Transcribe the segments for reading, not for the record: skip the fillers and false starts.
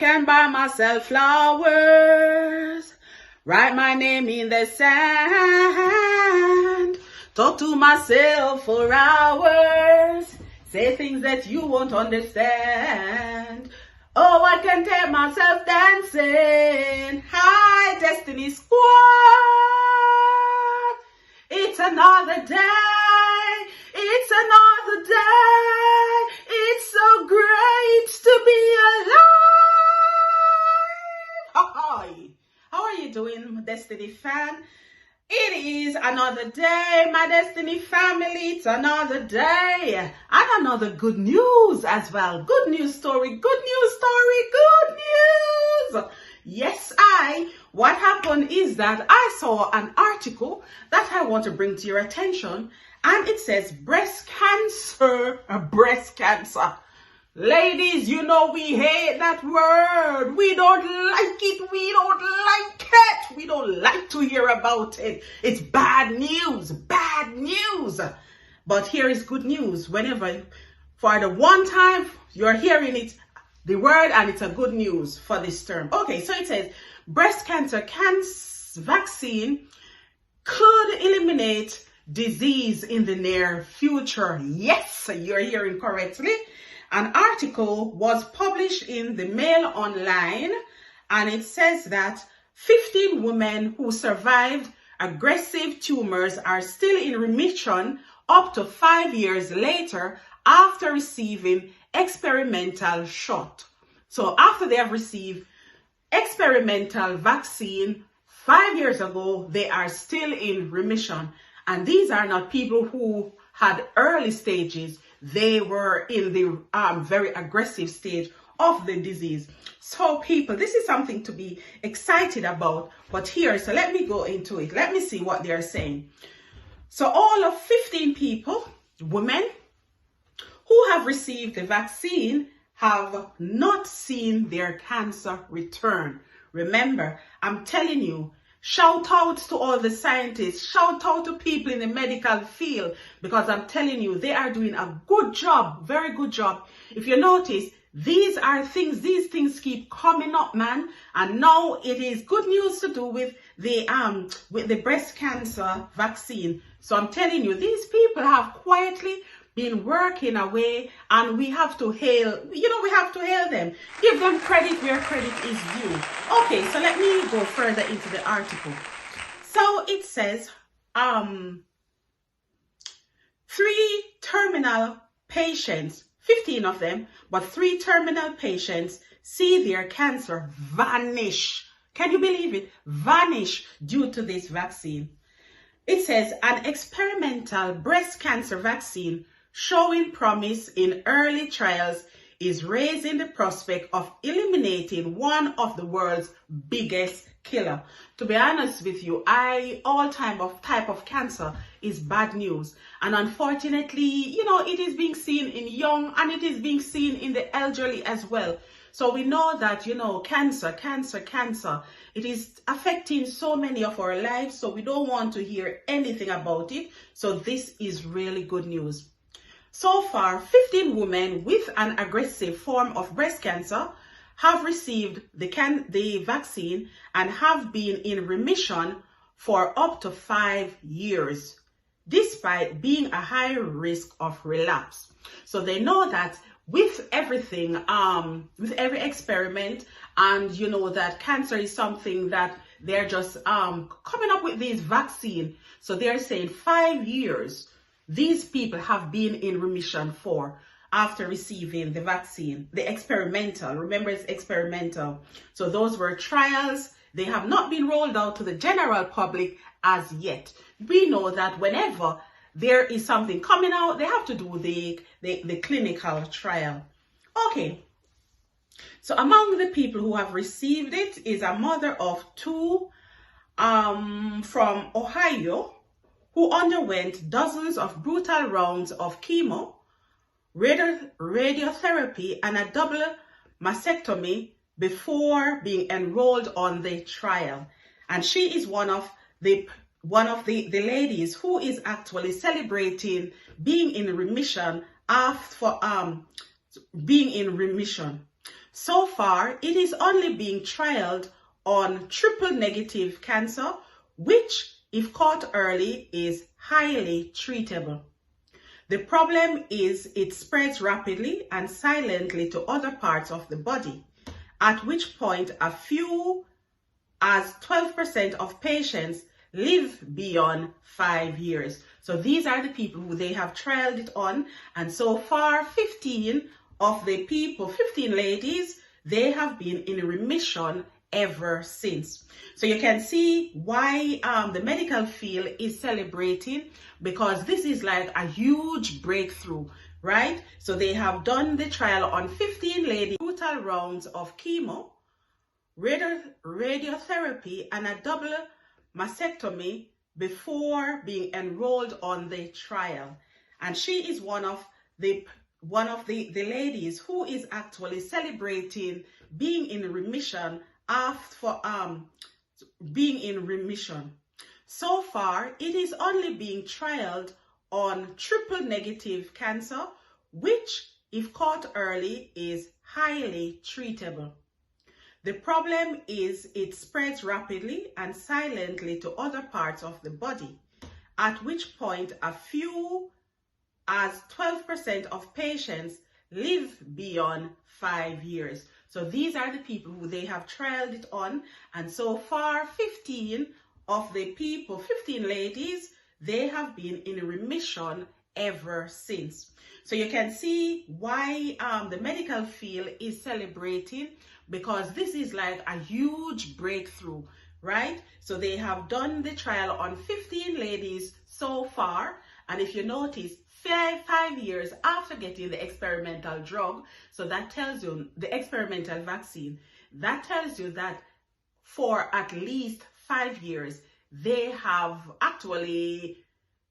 Can buy myself flowers, write my name in the sand, talk to myself for hours, say things that you won't understand. Oh, I can take myself dancing. Hi, Destiny Squad. It's another day. It's another day. It's so great to be alive. Hi. How are you doing, Destiny fan? It is another day, my Destiny family. It's another day and another good news as well. Good news story, good news story, good news. Yes, what happened is that I saw an article that I want to bring to your attention, and it says breast cancer. Ladies, you know we hate that word. We don't like it. We don't like it. We don't like to hear about it. It's bad news. Bad news. But here is good news. Whenever, for the one time you're hearing it, the word, and it's a good news for this term. Okay, so it says breast cancer vaccine could eliminate disease in the near future. Yes, you're hearing correctly. An article was published in the Mail Online, and it says that 15 women who survived aggressive tumors are still in remission up to 5 years later after receiving experimental shot. So after they have received experimental vaccine 5 years ago, they are still in remission. And these are not people who had early stages. They were in the very aggressive stage of the disease. So people, this is something to be excited about. But here, so let me go into it. Let me see what they're saying. So all of 15 people, women, who have received the vaccine have not seen their cancer return. Remember, I'm telling you, shout out to all the scientists, shout out to people in the medical field, because I'm telling you, they are doing a good job, very good job. If you notice, these things keep coming up, man. And now it is good news to do with the breast cancer vaccine. So I'm telling you, these people have quietly been working away, and we have to hail, we have to hail them. Give them credit where credit is due. Okay, so let me go further into the article. So it says, 3 terminal patients, 15 of them, but 3 terminal patients see their cancer vanish. Can you believe it? Vanish due to this vaccine. It says an experimental breast cancer vaccine showing promise in early trials is raising the prospect of eliminating one of the world's biggest killer. To be honest with you, all type of cancer is bad news. And unfortunately, it is being seen in young, and it is being seen in the elderly as well. So we know that, cancer, it is affecting so many of our lives. So we don't want to hear anything about it. So this is really good news. So far, 15 women with an aggressive form of breast cancer have received the vaccine and have been in remission for up to 5 years, despite being a high risk of relapse. So they know that with everything, with every experiment, and that cancer is something that they're just coming up with these vaccine. So they're saying 5 years these people have been in remission for after receiving the vaccine, the experimental. Remember, it's experimental. So those were trials. They have not been rolled out to the general public as yet. We know that whenever there is something coming out, they have to do the clinical trial. Okay. So among the people who have received it is a mother of 2 from Ohio, who underwent dozens of brutal rounds of chemo, radiotherapy, and a double mastectomy before being enrolled on the trial. And she is one of the ladies who is actually celebrating being in remission after being in remission. So far, it is only being trialed on triple negative cancer, which, if caught early, is highly treatable. The problem is it spreads rapidly and silently to other parts of the body, at which point a few as 12% of patients live beyond 5 years. So these are the people who they have trialed it on, and so far 15 of the people, 15 ladies, they have been in remission ever since. So you can see why the medical field is celebrating, because this is like a huge breakthrough, right? So they have done the trial on 15 ladies, total rounds of chemo, radiotherapy, and a double mastectomy before being enrolled on the trial. And she is one of the ladies who is actually celebrating being in remission after being in remission. So far, it is only being trialed on triple negative cancer, which, if caught early, is highly treatable. The problem is it spreads rapidly and silently to other parts of the body, at which point a few as 12% of patients live beyond 5 years. So these are the people who they have trialed it on, and so far 15 of the people, 15 ladies, they have been in remission ever since. So you can see why the medical field is celebrating, because this is like a huge breakthrough, right? So they have done the trial on 15 ladies so far, and if you notice, 5 years after getting the experimental drug, so that tells you the experimental vaccine, that tells you that for at least 5 years, they have actually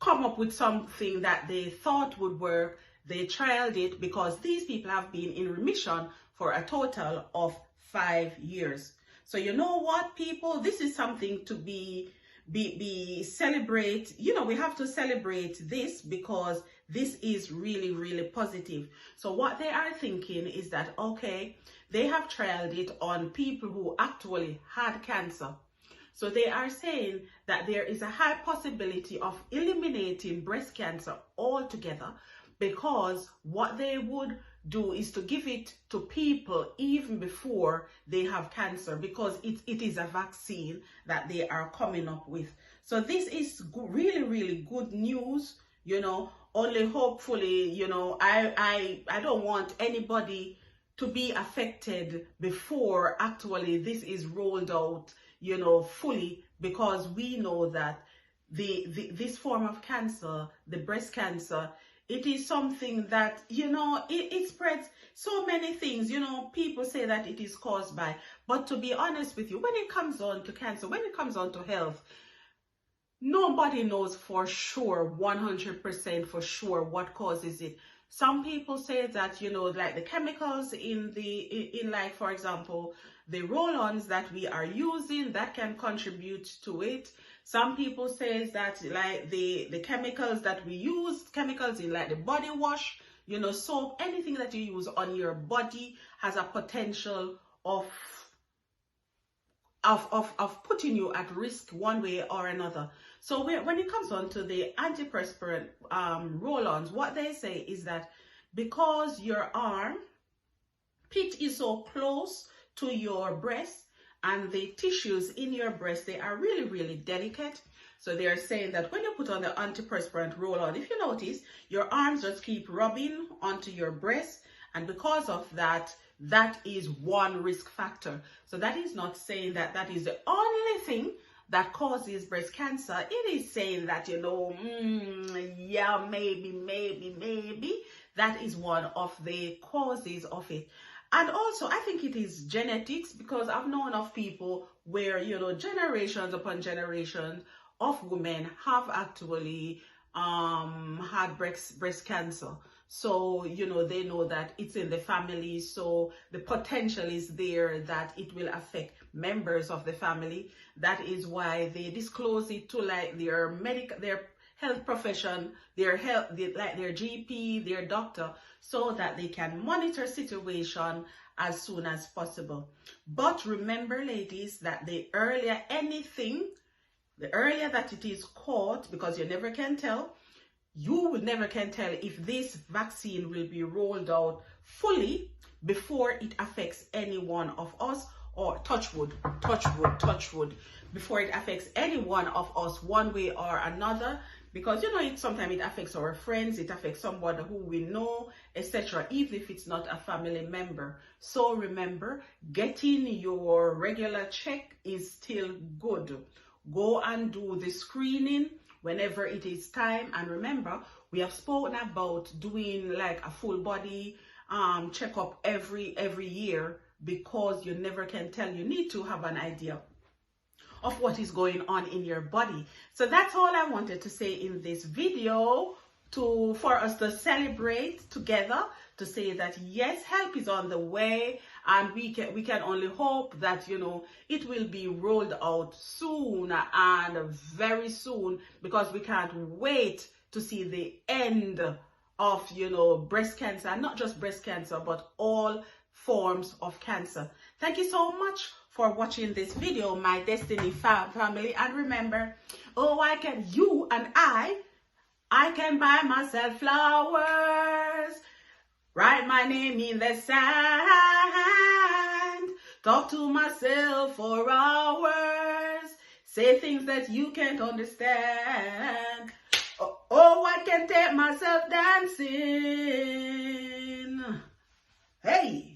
come up with something that they thought would work. They trialed it because these people have been in remission for a total of 5 years. So you know what, people, this is something to be celebrate. You know, we have to celebrate this because this is really, really positive. So what they are thinking is that, okay, they have trialed it on people who actually had cancer. So they are saying that there is a high possibility of eliminating breast cancer altogether, because what they would do is to give it to people even before they have cancer, because it is a vaccine that they are coming up with. So this is really, really good news, you know. Only hopefully, you know, I don't want anybody to be affected before actually this is rolled out, you know, fully, because we know that this form of cancer, the breast cancer, it is something that, you know, it spreads so many things. You know, people say that it is caused by, but to be honest with you, when it comes on to cancer, when it comes on to health, nobody knows for sure, 100% for sure, what causes it. Some people say that, you know, like the chemicals in like, for example, the roll-ons that we are using, that can contribute to it. Some people say that like the chemicals that we use, chemicals in like the body wash, you know, soap, anything that you use on your body has a potential of putting you at risk one way or another. So when it comes on to the antiperspirant roll-ons, what they say is that because your arm pit is so close to your breast, and the tissues in your breast, they are really, really delicate. So they are saying that when you put on the antiperspirant roll-on, if you notice, your arms just keep rubbing onto your breast, and because of that, that is one risk factor. So that is not saying that that is the only thing that causes breast cancer. It is saying that, you know, yeah, maybe that is one of the causes of it. And also, I think it is genetics, because I've known of people where, you know, generations upon generations of women have actually had breast cancer. So, you know, they know that it's in the family. So the potential is there that it will affect members of the family. That is why they disclose it to like their health profession, like their GP, their doctor, so that they can monitor situation as soon as possible. But remember, ladies, that the earlier that it is caught, because you never can tell, you never can tell if this vaccine will be rolled out fully before it affects any one of us, or touch wood, before it affects any one of us one way or another. Because sometimes it affects our friends, it affects somebody who we know, etc., even if it's not a family member. So remember, getting your regular check is still good. Go and do the screening whenever it is time. And remember, we have spoken about doing like a full body checkup every year, because you never can tell. You need to have an idea of what is going on in your body. So that's all I wanted to say in this video, for us to celebrate together, to say that yes, help is on the way, and we can only hope that it will be rolled out soon, and very soon, because we can't wait to see the end of breast cancer. Not just breast cancer, but all forms of cancer. Thank you so much for watching this video, my Destiny family. And remember, you and I can buy myself flowers, write my name in the sand, talk to myself for hours, say things that you can't understand. I can take myself dancing. Hey.